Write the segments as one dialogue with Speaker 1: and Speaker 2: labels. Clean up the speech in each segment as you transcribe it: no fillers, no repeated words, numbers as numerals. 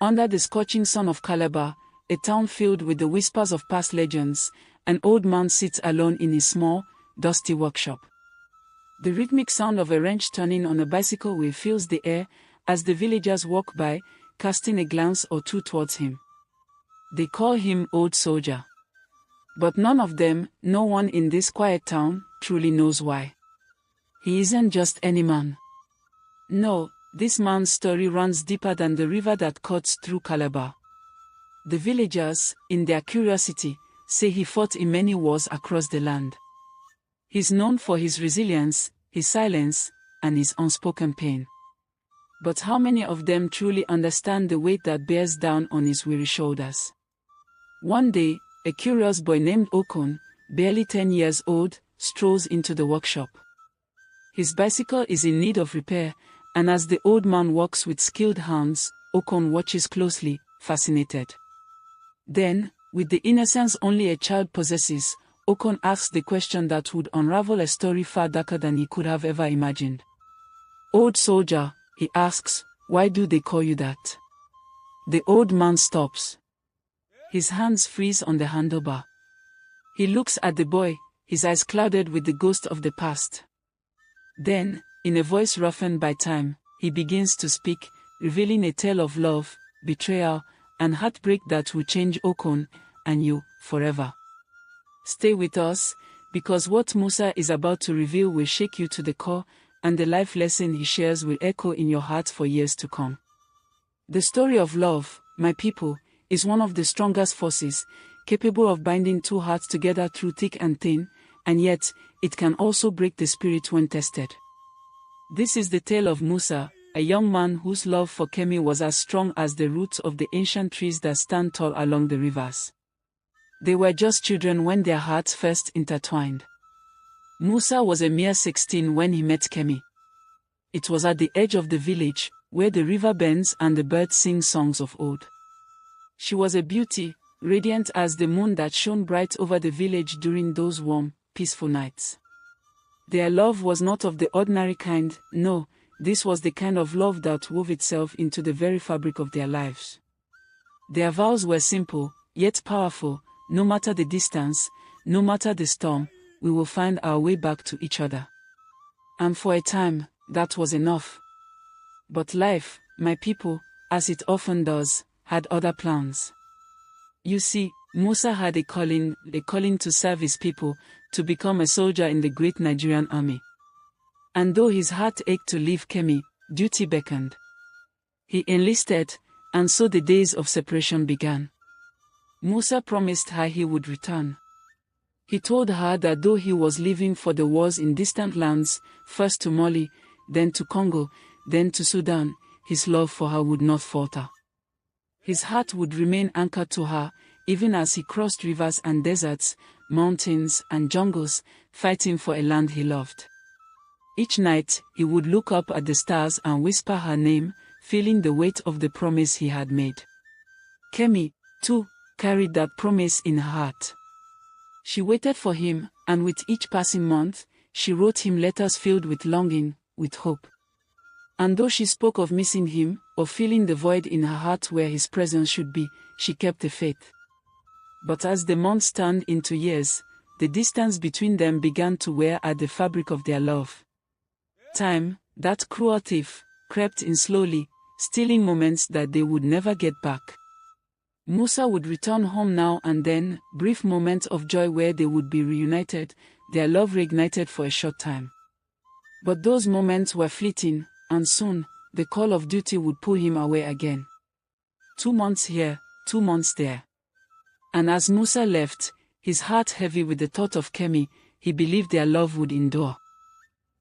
Speaker 1: Under the scorching sun of Calabar, a town filled with the whispers of past legends, an old man sits alone in his small, dusty workshop. The rhythmic sound of a wrench turning on a bicycle wheel fills the air as the villagers walk by, casting a glance or two towards him. They call him Old Soldier. But none of them, no one in this quiet town, truly knows why. He isn't just any man. No, this man's story runs deeper than the river that cuts through Calabar. The villagers, in their curiosity, say he fought in many wars across the land. He's known for his resilience, his silence, and his unspoken pain. But how many of them truly understand the weight that bears down on his weary shoulders? One day, a curious boy named Okon, barely 10 years old, strolls into the workshop. His bicycle is in need of repair, and as the old man walks with skilled hands, Okon watches closely, fascinated. Then, with the innocence only a child possesses, Okon asks the question that would unravel a story far darker than he could have ever imagined. "Old soldier," he asks, "why do they call you that?" The old man stops. His hands freeze on the handlebar. He looks at the boy, his eyes clouded with the ghost of the past. Then, in a voice roughened by time, he begins to speak, revealing a tale of love, betrayal, and heartbreak that will change Okon, and you, forever. Stay with us, because what Musa is about to reveal will shake you to the core, and the life lesson he shares will echo in your heart for years to come. The story of love, my people, is one of the strongest forces, capable of binding two hearts together through thick and thin, and yet, it can also break the spirit when tested. This is the tale of Musa, a young man whose love for Kemi was as strong as the roots of the ancient trees that stand tall along the rivers. They were just children when their hearts first intertwined. Musa was a mere 16 when he met Kemi. It was at the edge of the village, where the river bends and the birds sing songs of old. She was a beauty, radiant as the moon that shone bright over the village during those warm, peaceful nights. Their love was not of the ordinary kind, no, this was the kind of love that wove itself into the very fabric of their lives. Their vows were simple, yet powerful. No matter the distance, no matter the storm, we will find our way back to each other. And for a time, that was enough. But life, my people, as it often does, had other plans. You see, Musa had a calling to serve his people, to become a soldier in the great Nigerian army. And though his heart ached to leave Kemi, duty beckoned. He enlisted, and so the days of separation began. Musa promised her he would return. He told her that though he was leaving for the wars in distant lands, first to Mali, then to Congo, then to Sudan, his love for her would not falter. His heart would remain anchored to her, even as he crossed rivers and deserts, mountains and jungles, fighting for a land he loved. Each night, he would look up at the stars and whisper her name, feeling the weight of the promise he had made. Kemi, too, carried that promise in her heart. She waited for him, and with each passing month, she wrote him letters filled with longing, with hope. And though she spoke of missing him, of feeling the void in her heart where his presence should be, she kept the faith. But as the months turned into years, the distance between them began to wear at the fabric of their love. Time, that cruel thief, crept in slowly, stealing moments that they would never get back. Musa would return home now and then, brief moments of joy where they would be reunited, their love reignited for a short time. But those moments were fleeting, and soon, the call of duty would pull him away again. 2 months here, 2 months there. And as Musa left, his heart heavy with the thought of Kemi, he believed their love would endure.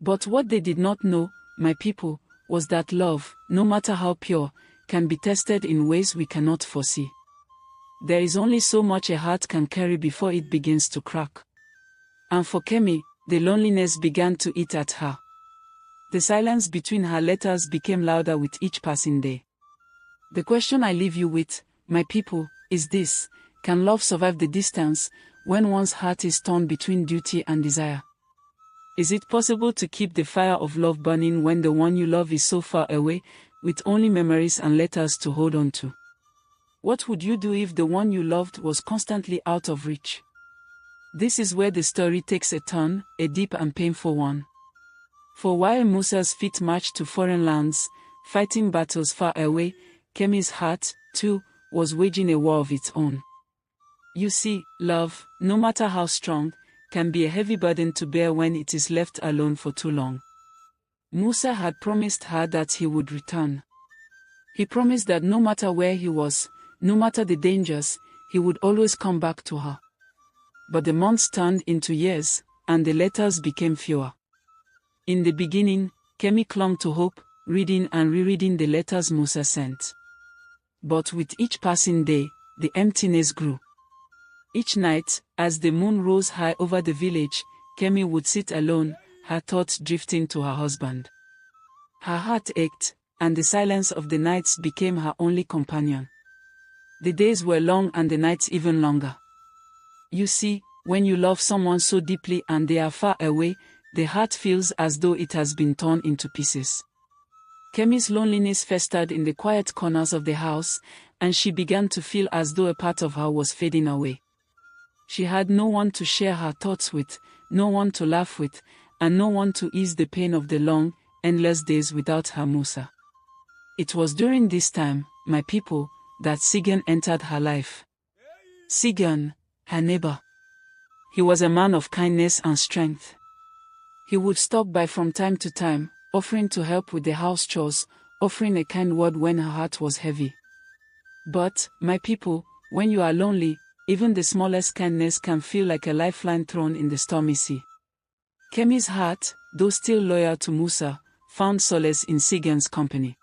Speaker 1: But what they did not know, my people, was that love, no matter how pure, can be tested in ways we cannot foresee. There is only so much a heart can carry before it begins to crack. And for Kemi, the loneliness began to eat at her. The silence between her letters became louder with each passing day. The question I leave you with, my people, is this: can love survive the distance, when one's heart is torn between duty and desire? Is it possible to keep the fire of love burning when the one you love is so far away, with only memories and letters to hold on to? What would you do if the one you loved was constantly out of reach? This is where the story takes a turn, a deep and painful one. For while Musa's feet marched to foreign lands, fighting battles far away, Kemi's heart, too, was waging a war of its own. You see, love, no matter how strong, can be a heavy burden to bear when it is left alone for too long. Musa had promised her that he would return. He promised that no matter where he was, no matter the dangers, he would always come back to her. But the months turned into years, and the letters became fewer. In the beginning, Kemi clung to hope, reading and rereading the letters Musa sent. But with each passing day, the emptiness grew. Each night, as the moon rose high over the village, Kemi would sit alone, her thoughts drifting to her husband. Her heart ached, and the silence of the nights became her only companion. The days were long and the nights even longer. You see, when you love someone so deeply and they are far away, the heart feels as though it has been torn into pieces. Kemi's loneliness festered in the quiet corners of the house, and she began to feel as though a part of her was fading away. She had no one to share her thoughts with, no one to laugh with, and no one to ease the pain of the long, endless days without her Musa. It was during this time, my people, that Sigan entered her life. Sigan, her neighbor. He was a man of kindness and strength. He would stop by from time to time, offering to help with the house chores, offering a kind word when her heart was heavy. But, my people, when you are lonely, even the smallest kindness can feel like a lifeline thrown in the stormy sea. Kemi's heart, though still loyal to Musa, found solace in Sigan's company.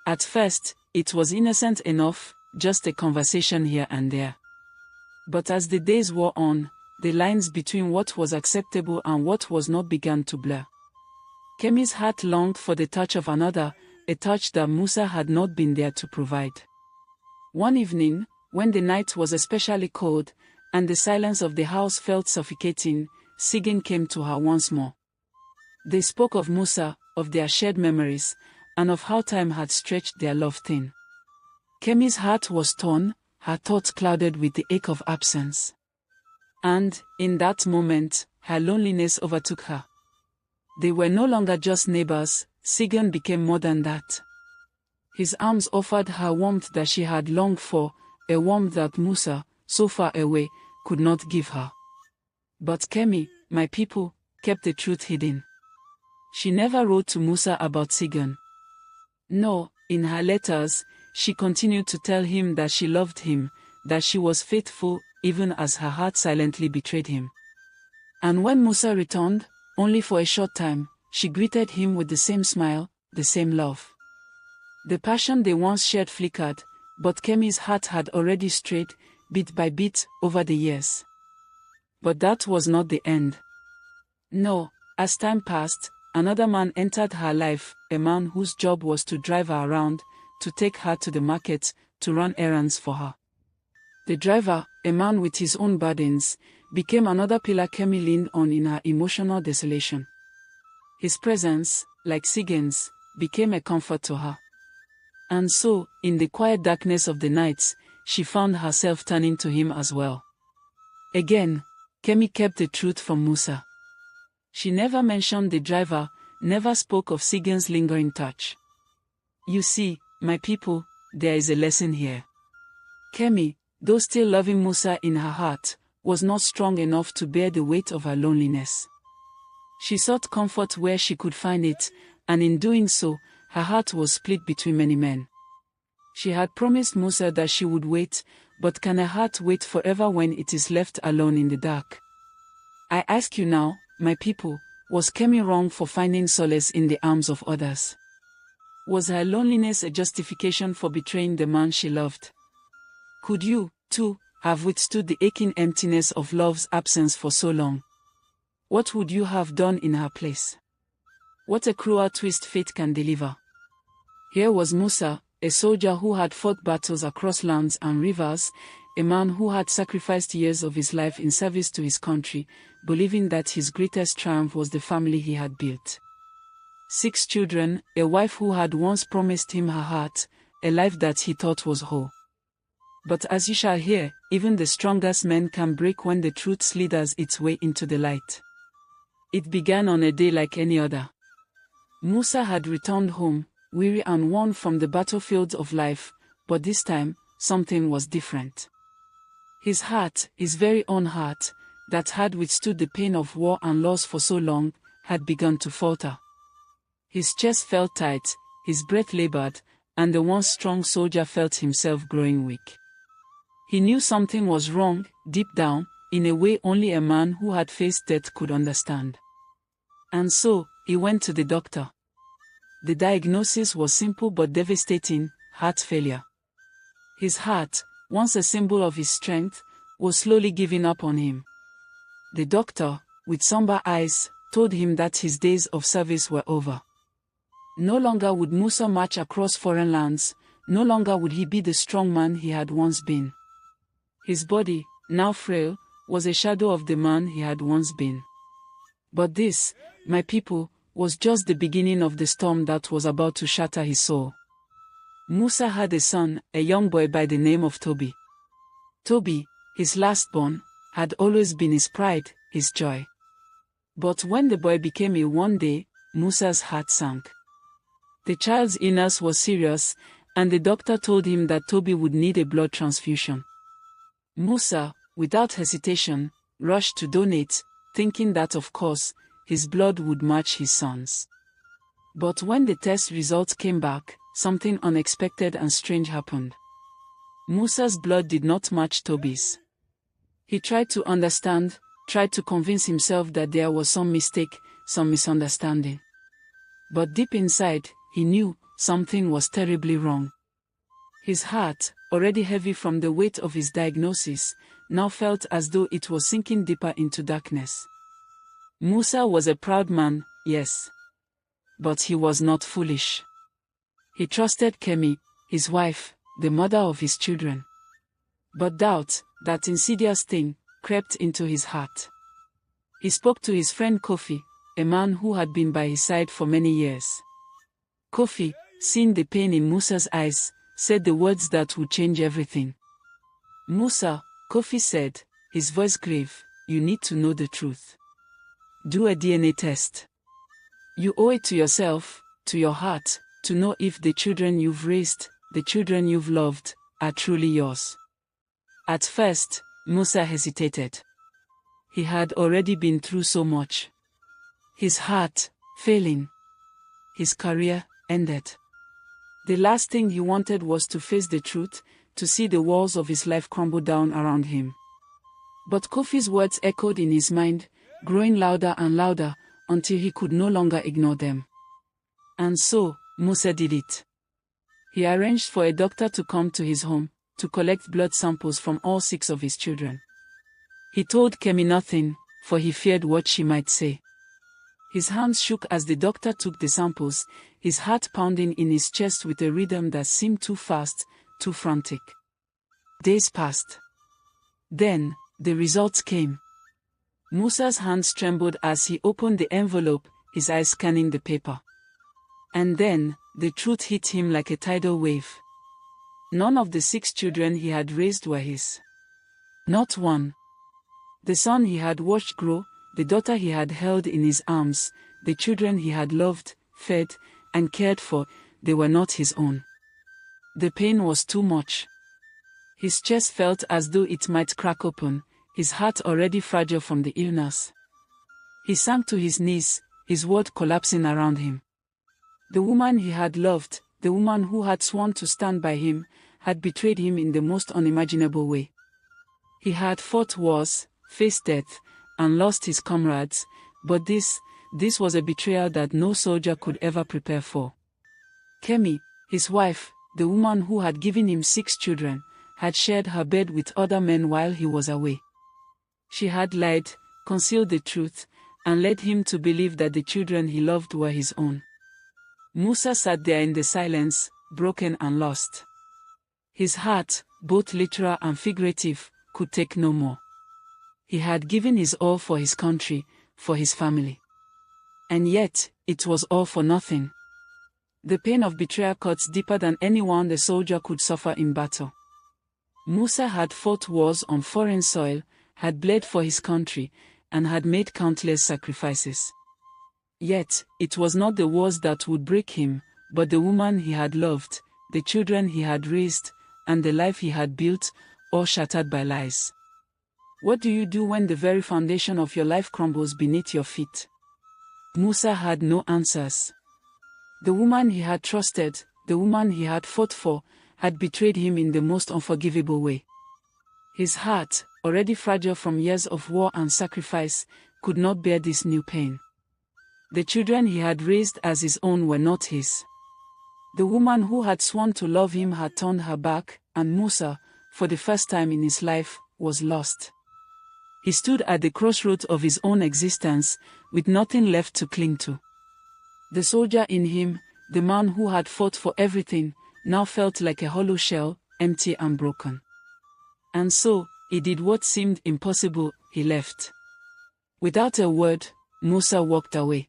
Speaker 1: At first, it was innocent enough, just a conversation here and there. But as the days wore on, the lines between what was acceptable and what was not began to blur. Kemi's heart longed for the touch of another, a touch that Musa had not been there to provide. One evening, when the night was especially cold, and the silence of the house felt suffocating, Sigan came to her once more. They spoke of Musa, of their shared memories, and of how time had stretched their love thin. Kemi's heart was torn, her thoughts clouded with the ache of absence. And, in that moment, her loneliness overtook her. They were no longer just neighbors, Sigan became more than that. His arms offered her warmth that she had longed for, a warmth that Musa, so far away, could not give her. But Kemi, my people, kept the truth hidden. She never wrote to Musa about Sigan. No, in her letters, she continued to tell him that she loved him, that she was faithful, even as her heart silently betrayed him. And when Musa returned, only for a short time, she greeted him with the same smile, the same love. The passion they once shared flickered, but Kemi's heart had already strayed, bit by bit, over the years. But that was not the end. No, as time passed, another man entered her life, a man whose job was to drive her around, to take her to the market, to run errands for her. The driver, a man with his own burdens, became another pillar Kemi leaned on in her emotional desolation. His presence, like Sigan's, became a comfort to her. And so, in the quiet darkness of the nights, she found herself turning to him as well. Again, Kemi kept the truth from Musa. She never mentioned the driver, never spoke of Sigan's lingering touch. You see, my people, there is a lesson here. Kemi, though still loving Musa in her heart, was not strong enough to bear the weight of her loneliness. She sought comfort where she could find it, and in doing so, her heart was split between many men. She had promised Musa that she would wait, but can a heart wait forever when it is left alone in the dark? I ask you now, my people, was Kemi wrong for finding solace in the arms of others? Was her loneliness a justification for betraying the man she loved? Could you, too, have withstood the aching emptiness of love's absence for so long? What would you have done in her place? What a cruel twist fate can deliver. Here was Musa, a soldier who had fought battles across lands and rivers, a man who had sacrificed years of his life in service to his country, believing that his greatest triumph was the family he had built. 6 children, a wife who had once promised him her heart, a life that he thought was whole. But as you shall hear, even the strongest men can break when the truth slithers its way into the light. It began on a day like any other. Musa had returned home, weary and worn from the battlefields of life, but this time, something was different. His heart, his very own heart, that had withstood the pain of war and loss for so long, had begun to falter. His chest felt tight, his breath labored, and the once strong soldier felt himself growing weak. He knew something was wrong, deep down, in a way only a man who had faced death could understand. And so, he went to the doctor. The diagnosis was simple but devastating: heart failure. His heart, once a symbol of his strength, was slowly giving up on him. The doctor, with somber eyes, told him that his days of service were over. No longer would Musa march across foreign lands, no longer would he be the strong man he had once been. His body, now frail, was a shadow of the man he had once been. But this, my people, was just the beginning of the storm that was about to shatter his soul. Musa had a son, a young boy by the name of Toby. Toby, his lastborn, had always been his pride, his joy. But when the boy became ill one day, Musa's heart sank. The child's illness was serious, and the doctor told him that Toby would need a blood transfusion. Musa, without hesitation, rushed to donate, thinking that of course, his blood would match his son's. But when the test results came back, something unexpected and strange happened. Musa's blood did not match Toby's. He tried to understand, tried to convince himself that there was some mistake, some misunderstanding. But deep inside, he knew something was terribly wrong. His heart, already heavy from the weight of his diagnosis, now felt as though it was sinking deeper into darkness. Musa was a proud man, yes. But he was not foolish. He trusted Kemi, his wife, the mother of his children. But doubt, that insidious thing, crept into his heart. He spoke to his friend Kofi, a man who had been by his side for many years. Kofi, seeing the pain in Musa's eyes, said the words that would change everything. "Musa," Kofi said, his voice grave, "you need to know the truth. Do a DNA test. You owe it to yourself, to your heart, to know if the children you've raised, the children you've loved, are truly yours." At first, Musa hesitated. He had already been through so much. His heart, failing. His career, ended. The last thing he wanted was to face the truth, to see the walls of his life crumble down around him. But Kofi's words echoed in his mind, growing louder and louder, until he could no longer ignore them. And so, Musa did it. He arranged for a doctor to come to his home, to collect blood samples from all 6 of his children. He told Kemi nothing, for he feared what she might say. His hands shook as the doctor took the samples, his heart pounding in his chest with a rhythm that seemed too fast, too frantic. Days passed. Then, the results came. Musa's hands trembled as he opened the envelope, his eyes scanning the paper. And then, the truth hit him like a tidal wave. None of the 6 children he had raised were his. Not one. The son he had watched grow, the daughter he had held in his arms, the children he had loved, fed, and cared for, they were not his own. The pain was too much. His chest felt as though it might crack open, his heart already fragile from the illness. He sank to his knees, his world collapsing around him. The woman he had loved, the woman who had sworn to stand by him, had betrayed him in the most unimaginable way. He had fought wars, faced death, and lost his comrades, but this was a betrayal that no soldier could ever prepare for. Kemi, his wife, the woman who had given him 6 children, had shared her bed with other men while he was away. She had lied, concealed the truth, and led him to believe that the children he loved were his own. Musa sat there in the silence, broken and lost. His heart, both literal and figurative, could take no more. He had given his all for his country, for his family. And yet, it was all for nothing. The pain of betrayal cuts deeper than any one the soldier could suffer in battle. Musa had fought wars on foreign soil, had bled for his country, and had made countless sacrifices. Yet, it was not the wars that would break him, but the woman he had loved, the children he had raised, and the life he had built, all shattered by lies. What do you do when the very foundation of your life crumbles beneath your feet? Musa had no answers. The woman he had trusted, the woman he had fought for, had betrayed him in the most unforgivable way. His heart, already fragile from years of war and sacrifice, could not bear this new pain. The children he had raised as his own were not his. The woman who had sworn to love him had turned her back, and Musa, for the first time in his life, was lost. He stood at the crossroads of his own existence, with nothing left to cling to. The soldier in him, the man who had fought for everything, now felt like a hollow shell, empty and broken. And so, he did what seemed impossible, he left. Without a word, Musa walked away.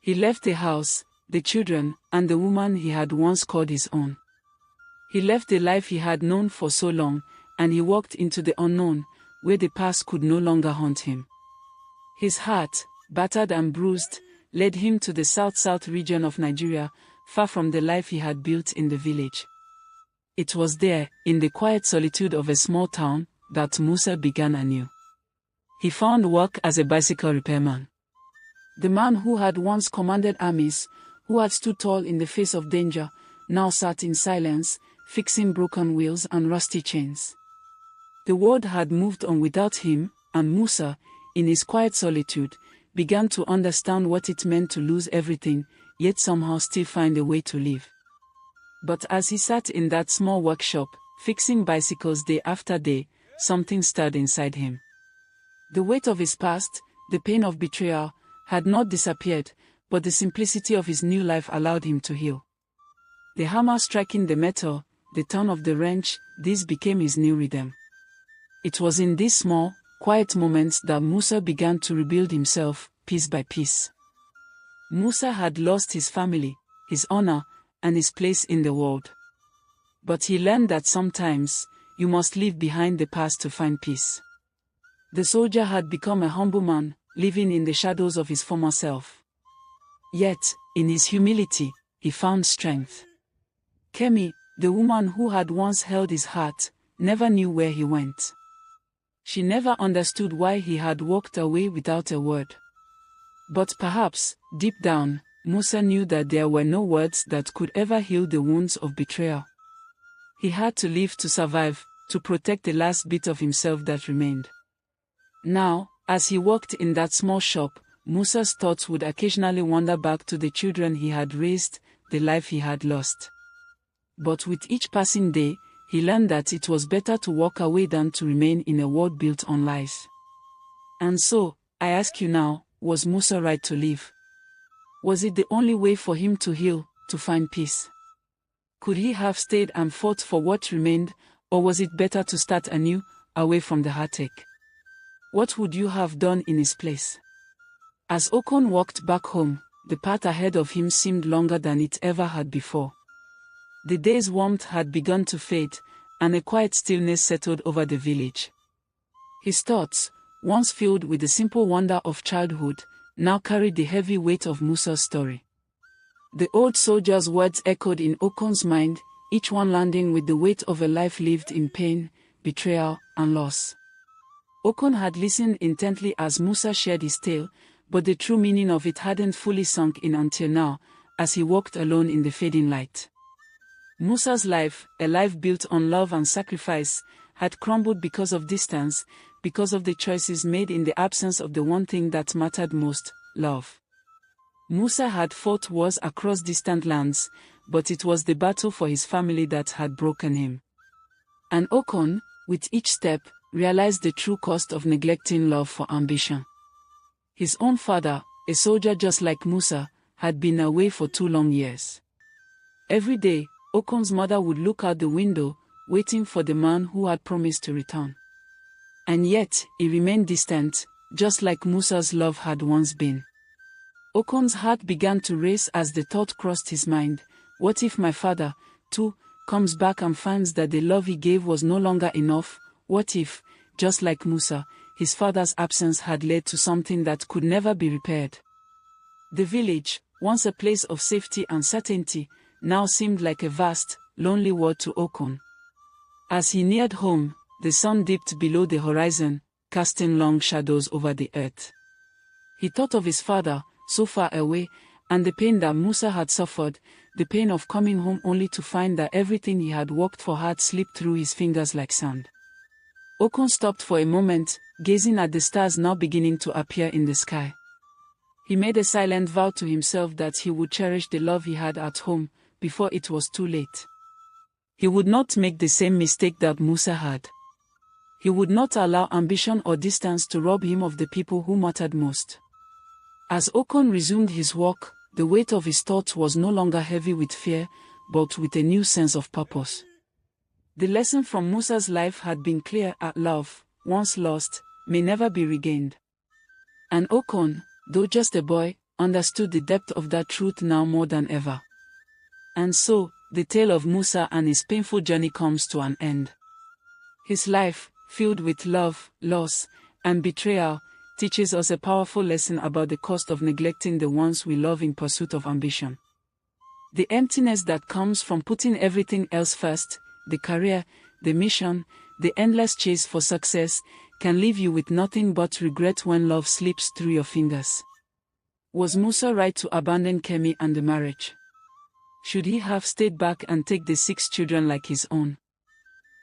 Speaker 1: He left the house, the children, and the woman he had once called his own. He left the life he had known for so long, and he walked into the unknown, where the past could no longer haunt him. His heart, battered and bruised, led him to the south-south region of Nigeria, far from the life he had built in the village. It was there, in the quiet solitude of a small town, that Musa began anew. He found work as a bicycle repairman. The man who had once commanded armies, who had stood tall in the face of danger, now sat in silence, fixing broken wheels and rusty chains. The world had moved on without him, and Musa, in his quiet solitude, began to understand what it meant to lose everything, yet somehow still find a way to live. But as he sat in that small workshop, fixing bicycles day after day, something stirred inside him. The weight of his past, the pain of betrayal, had not disappeared, but the simplicity of his new life allowed him to heal. The hammer striking the metal, the turn of the wrench, this became his new rhythm. It was in these small, quiet moments that Musa began to rebuild himself, piece by piece. Musa had lost his family, his honor, and his place in the world. But he learned that sometimes, you must leave behind the past to find peace. The soldier had become a humble man, living in the shadows of his former self. Yet, in his humility, he found strength. Kemi, the woman who had once held his heart, never knew where he went. She never understood why he had walked away without a word. But perhaps, deep down, Musa knew that there were no words that could ever heal the wounds of betrayal. He had to live to survive, to protect the last bit of himself that remained. Now, as he worked in that small shop, Musa's thoughts would occasionally wander back to the children he had raised, the life he had lost. But with each passing day, he learned that it was better to walk away than to remain in a world built on lies. And so, I ask you now, was Musa right to live? Was it the only way for him to heal, to find peace? Could he have stayed and fought for what remained, or was it better to start anew, away from the heartache? What would you have done in his place? As Okon walked back home, the path ahead of him seemed longer than it ever had before. The day's warmth had begun to fade, and a quiet stillness settled over the village. His thoughts, once filled with the simple wonder of childhood, now carried the heavy weight of Musa's story. The old soldier's words echoed in Okon's mind, each one landing with the weight of a life lived in pain, betrayal, and loss. Okon had listened intently as Musa shared his tale, but the true meaning of it hadn't fully sunk in until now, as he walked alone in the fading light. Musa's life, a life built on love and sacrifice, had crumbled because of distance, because of the choices made in the absence of the one thing that mattered most, love. Musa had fought wars across distant lands, but it was the battle for his family that had broken him. And Okon, with each step, realized the true cost of neglecting love for ambition. His own father, a soldier just like Musa, had been away for 2 long years. Every day, Okon's mother would look out the window, waiting for the man who had promised to return. And yet, he remained distant, just like Musa's love had once been. Okon's heart began to race as the thought crossed his mind, what if my father, too, comes back and finds that the love he gave was no longer enough. What if, just like Musa, his father's absence had led to something that could never be repaired? The village, once a place of safety and certainty, now seemed like a vast, lonely world to Okon. As he neared home, the sun dipped below the horizon, casting long shadows over the earth. He thought of his father, so far away, and the pain that Musa had suffered, the pain of coming home only to find that everything he had worked for had slipped through his fingers like sand. Okon stopped for a moment, gazing at the stars now beginning to appear in the sky. He made a silent vow to himself that he would cherish the love he had at home, before it was too late. He would not make the same mistake that Musa had. He would not allow ambition or distance to rob him of the people who mattered most. As Okon resumed his walk, the weight of his thoughts was no longer heavy with fear, but with a new sense of purpose. The lesson from Musa's life had been clear: love, once lost, may never be regained. And Okon, though just a boy, understood the depth of that truth now more than ever. And so, the tale of Musa and his painful journey comes to an end. His life, filled with love, loss, and betrayal, teaches us a powerful lesson about the cost of neglecting the ones we love in pursuit of ambition. The emptiness that comes from putting everything else first, the career, the mission, the endless chase for success, can leave you with nothing but regret when love slips through your fingers. Was Musa right to abandon Kemi and the marriage? Should he have stayed back and take the 6 children like his own?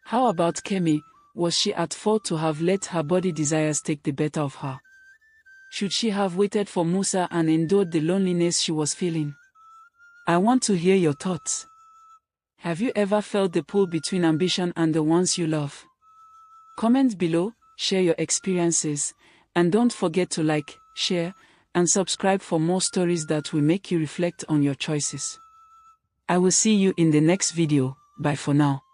Speaker 1: How about Kemi? Was she at fault to have let her body desires take the better of her? Should she have waited for Musa and endured the loneliness she was feeling? I want to hear your thoughts. Have you ever felt the pull between ambition and the ones you love? Comment below, share your experiences, and don't forget to like, share, and subscribe for more stories that will make you reflect on your choices. I will see you in the next video. Bye for now.